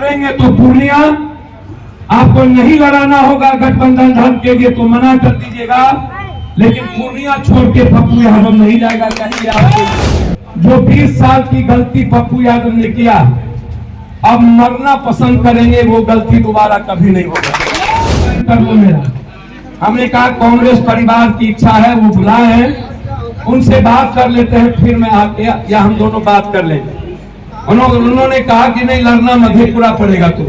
लड़ेंगे तो पूर्णिया, आपको नहीं लड़ाना होगा गठबंधन धर्म के लिए तो मना कर दीजिएगा, लेकिन पूर्णिया छोड़ के पप्पू यादव नहीं जाएगा कहीं। आपको जो 20 साल की गलती पप्पू यादव ने किया, अब मरना पसंद करेंगे, वो गलती दोबारा कभी नहीं होगा। कर लो मेरा, हमने कहा कांग्रेस परिवार की इच्छा है, वो बुलाए हैं, उनसे बात कर लेते हैं, फिर मैं आके या हम दोनों बात कर लेंगे। उन्होंने कहा कि नहीं लड़ना मधेपुरा पड़ेगा। तो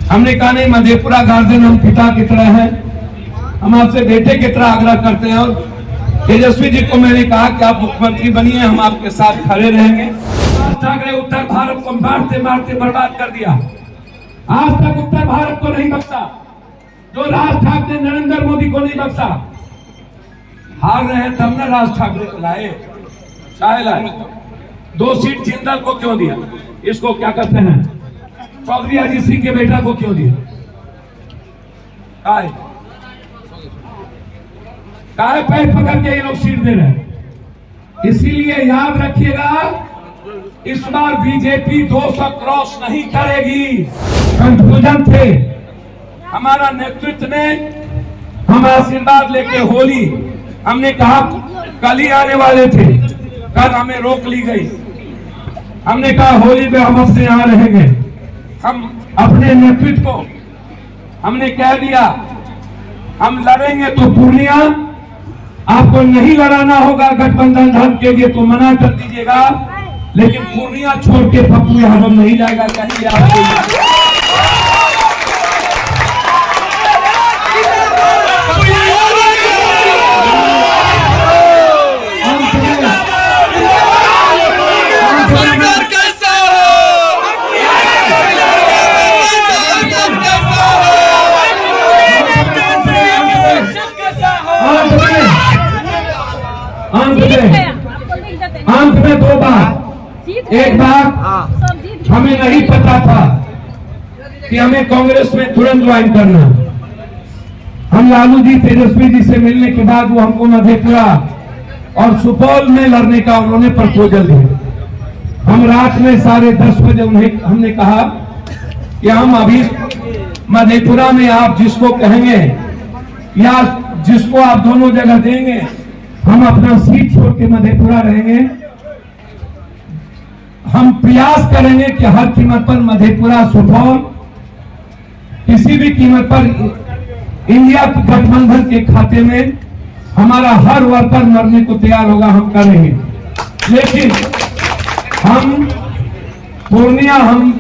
हमने कहा नहीं, मधेपुरा गार्जियन हम पिता की तरह है, हम आपसे बेटे की तरह आग्रह करते हैं। और तेजस्वी जी को मैंने कहा कि आप मुख्यमंत्री बनिए, हम आपके साथ खड़े रहेंगे। राज ठाकरे उत्तर भारत को मारते मारते बर्बाद कर दिया, आज तक उत्तर भारत को नहीं बख्शा, जो राज ठाकरे नरेंद्र मोदी को नहीं बख्शा। हार रहे हैं तब ना राज ठाकरे को लाए, चाहे लाए। 2 सीट जिंदल को क्यों दिया, इसको क्या कहते हैं, चौधरी अजीत सिंह के बेटा को क्यों दिया, काहे पैर पकड़ के ये लोग सीट दे रहे हैं। इसीलिए याद रखिएगा, इस बार बीजेपी 200 क्रॉस नहीं करेगी। कंफ्यूजन थे, हमारा नेतृत्व ने हम आशीर्वाद लेके होली, हमने कहा कल ही आने वाले थे, कल हमें रोक ली गई। हमने कहा होली में हम अपने यहाँ रहेंगे, हम अपने नेतृत्व को हमने कह दिया हम लड़ेंगे तो पूर्णिया, आपको नहीं लड़ाना होगा गठबंधन धर्म के लिए तो मना कर दीजिएगा, लेकिन पूर्णिया छोड़ के पप्पू यादव नहीं जाएगा कहीं। आपको अंत में 2 बात। एक बात, हमें नहीं पता था कि हमें कांग्रेस में तुरंत ज्वाइन करना। हम लालू जी तेजस्वी जी से मिलने के बाद वो हमको मधेपुरा और सुपौल में लड़ने का उन्होंने प्रपोजल दिया। हम रात में 10:30 बजे उन्हें हमने कहा कि हम अभी मधेपुरा में आप जिसको कहेंगे या जिसको आप दोनों जगह देंगे, हम अपना सीट छोड़ के मधेपुरा रहेंगे। हम प्रयास करेंगे कि हर कीमत पर मधेपुरा सुपौल किसी भी कीमत पर इंडिया गठबंधन के खाते में हमारा हर वर्कर मरने को तैयार होगा, हम करेंगे। लेकिन हम पूर्णिया हम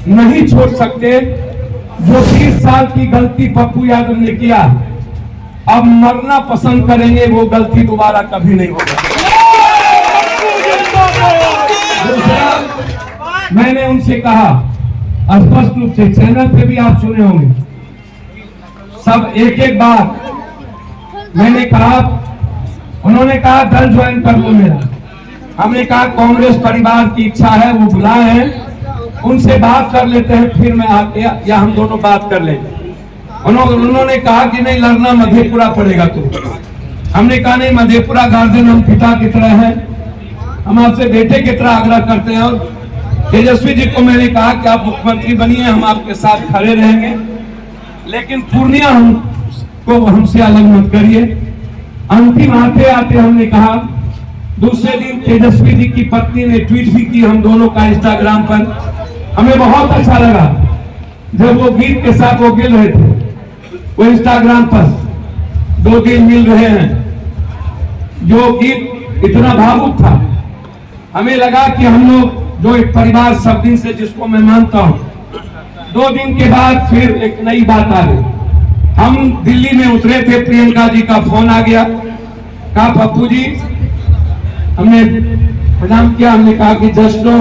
नहीं छोड़ सकते। जो 20 साल की गलती पप्पू यादव ने किया, अब मरना पसंद करेंगे, वो गलती दोबारा कभी नहीं होगा। दूसरा, मैंने उनसे कहा स्पष्ट रूप से, चैनल पे भी आप सुने होंगे, सब एक बात मैंने कहा। उन्होंने कहा दल ज्वाइन कर लो मेरा, हमने कहा कांग्रेस परिवार की इच्छा है, वो बुलाए हैं, उनसे बात कर लेते हैं, फिर मैं आके या हम दोनों बात कर लेंगे। उन्होंने कहा कि नहीं लड़ना मधेपुरा पड़ेगा। तो हमने कहा नहीं, मधेपुरा गार्जियन हम पिता की तरह है, हम आपसे बेटे की तरह आग्रह करते हैं। और तेजस्वी जी को मैंने कहा कि आप मुख्यमंत्री बनिए, हम आपके साथ खड़े रहेंगे, लेकिन पूर्णिया हमसे अलग मत करिए। अंतिम आते आते हमने कहा, दूसरे दिन तेजस्वी जी की पत्नी ने ट्वीट भी की हम दोनों का इंस्टाग्राम पर। हमें बहुत अच्छा लगा जब वो गीत के साथ वो गिल रहे थे, वो इंस्टाग्राम पर 2 दिन मिल रहे हैं, जो गीत इतना भावुक था। हमें लगा कि हम लोग जो एक परिवार सब दिन से जिसको मैं मानता हूं, 2 दिन के बाद फिर एक नई बात आ गई। हम दिल्ली में उतरे थे, प्रियंका जी का फोन आ गया, कहा पप्पू जी, हमने प्रणाम किया, हमने कहा कि just no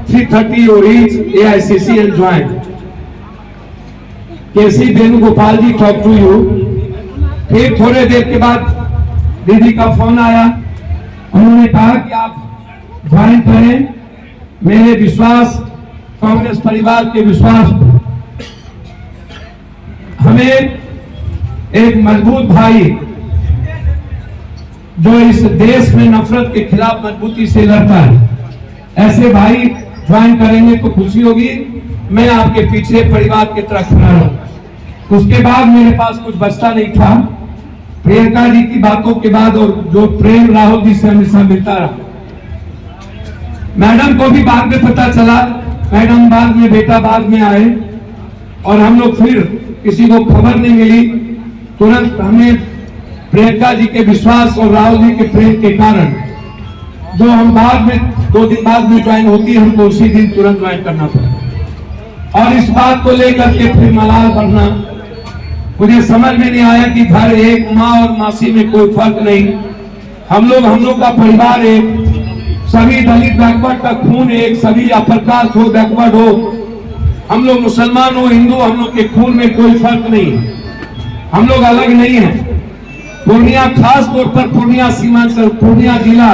3:30 you reach AICC and join. KC Venugopal ji talk to you. फिर थोड़े देर के बाद दीदी का फोन आया, उन्होंने कहा कि आप ज्वाइन करें। मेरे विश्वास, कांग्रेस परिवार के विश्वास, हमें एक मजबूत भाई जो इस देश में नफरत के खिलाफ मजबूती से लड़ता है, ऐसे भाई ज्वाइन करेंगे तो खुशी होगी। मैं आपके पीछे परिवार की तरह खड़ा हूं। उसके बाद मेरे पास कुछ बचता नहीं था। प्रियंका जी की बातों के बाद और जो प्रेम राहुल जी से हमेशा मिलता रहा। मैडम को भी बाद में पता चला, मैडम बाद में, बेटा बाद में आए और हम लोग फिर किसी को खबर नहीं मिली। तुरंत हमें प्रियंका जी के विश्वास और राहुल जी के प्रेम के कारण जो हम बाद में 2 दिन बाद में ज्वाइन होती है, हमको उसी दिन तुरंत ज्वाइन करना पड़ा। और इस बात को लेकर के फिर मलाल बढ़ना, मुझे समझ में नहीं आया कि घर एक, माँ और मासी में कोई फर्क नहीं। हम लोग का परिवार एक, सभी दलित बैकवर्ड का खून एक, सभी अपर कास्ट हो, बैकवर्ड हो, हम लोग मुसलमान हो, हिंदू, हम लोग के खून में कोई फर्क नहीं। हम लोग अलग नहीं है। पूर्णिया, खास तौर पर पूर्णिया सीमांचल, पूर्णिया जिला,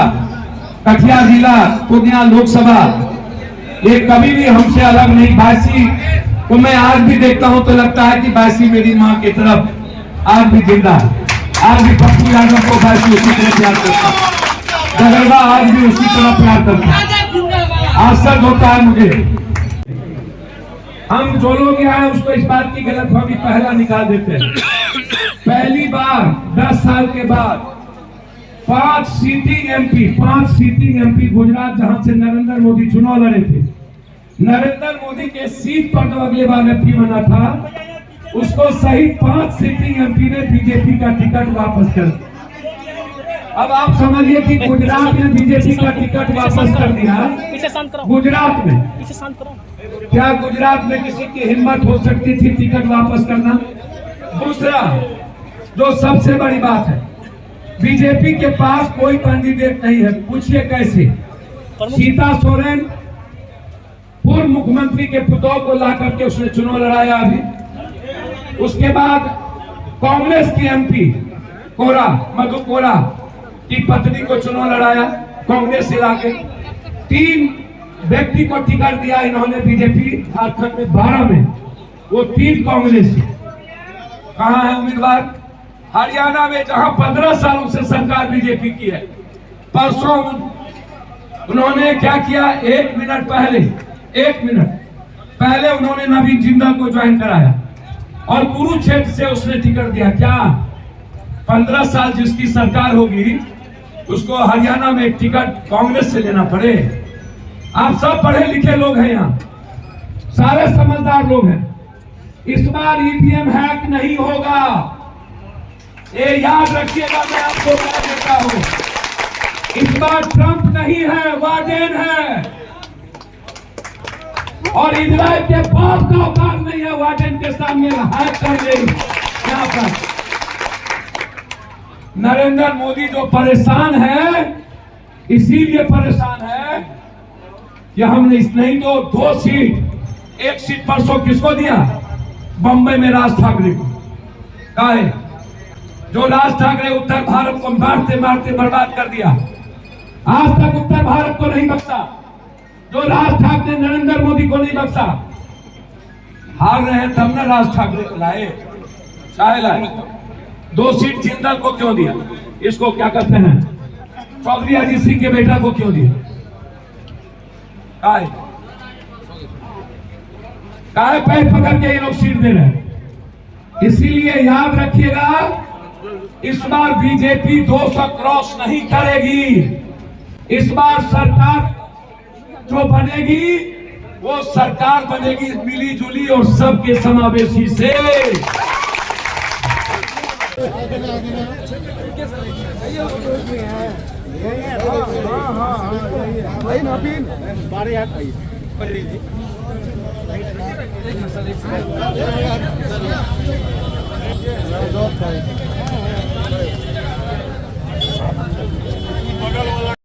कटिहार जिला, पूर्णिया लोकसभा, ये कभी भी हमसे अलग नहीं। बासी को मैं आज भी देखता हूं तो लगता है कि बासी मेरी माँ की तरफ आज भी जिंदा है। आज भी पप्पू यादव को बासी उसी तरह प्यार करता है, डगरवा आज भी उसी तरह प्यार करता है। आश्चर्य होता है मुझे। हम जो लोग यहाँ हैं उसको इस बात की गलतफहमी पहला निकाल देते हैं। पहली बार 10 साल के बाद 5 सीटिंग एमपी गुजरात, जहां से नरेंद्र मोदी चुनाव लड़े थे, नरेंद्र मोदी के सीट पर जो अगले बार एमपी बना था, उसको सही 5 सीटिंग एमपी ने बीजेपी का टिकट वापस कर दिया। अब आप समझिए कि गुजरात में बीजेपी का टिकट वापस कर दिया। गुजरात में क्या गुजरात में किसी की हिम्मत हो सकती थी टिकट वापस करना? दूसरा, जो सबसे बड़ी बात है, बीजेपी के पास कोई कैंडिडेट नहीं है। पूछिए कैसे? सीता सोरेन पूर्व मुख्यमंत्री के पुतौह को ला करके उसने चुनाव लड़ाया अभी। उसके बाद कांग्रेस की एमपी कोरा, मधु कोरा की पत्नी को चुनाव लड़ाया कांग्रेस से लाके। 3 व्यक्ति को टिकट दिया इन्होंने बीजेपी झारखंड में 12 में, वो 3 कांग्रेस। कहां है उम्मीदवार? हरियाणा में, जहां 15 सालों से सरकार बीजेपी की है। परसों उन्होंने क्या किया? 1 मिनट पहले उन्होंने नवीन जिंदल को ज्वाइन कराया और कुरुक्षेत्र से उसने टिकट दिया। क्या 15 साल जिसकी सरकार होगी उसको हरियाणा में टिकट कांग्रेस से लेना पड़े? आप सब पढ़े लिखे लोग हैं, यहाँ सारे समझदार लोग हैं। इस बार ईवीएम हैक नहीं होगा, ये याद रखिएगा। मैं आपको बता देता हूं, इस बार ट्रंप नहीं है, वाडेन है। और इजराइल के बाप का औकात नहीं है वाडेन के सामने हैक कर दे। यहाँ पर नरेंद्र मोदी जो परेशान है, इसीलिए परेशान है कि हमने इस नहीं तो 2 सीट, 1 सीट परसों किसको दिया? बंबई में राज ठाकरे को। कहा है जो राज ठाकरे उत्तर भारत को मारते मारते बर्बाद कर दिया, आज तक उत्तर भारत को नहीं बख्शा। जो राज ठाकरे नरेंद्र मोदी को नहीं बख्शा। हार रहे हैं तब ना राज ठाकरे को लाए, चाहे लाए। 2 सीट जिंदल को क्यों दिया? इसको क्या कहते हैं, चौधरी अजीत सिंह के बेटा को क्यों दिया? काहे पैर पकड़ के ये लोग सीट दे रहे हैं? इसीलिए याद रखिएगा, इस बार बीजेपी 200 क्रॉस नहीं करेगी। इस बार सरकार जो बनेगी वो सरकार बनेगी मिली जुली और सबके समावेशी से।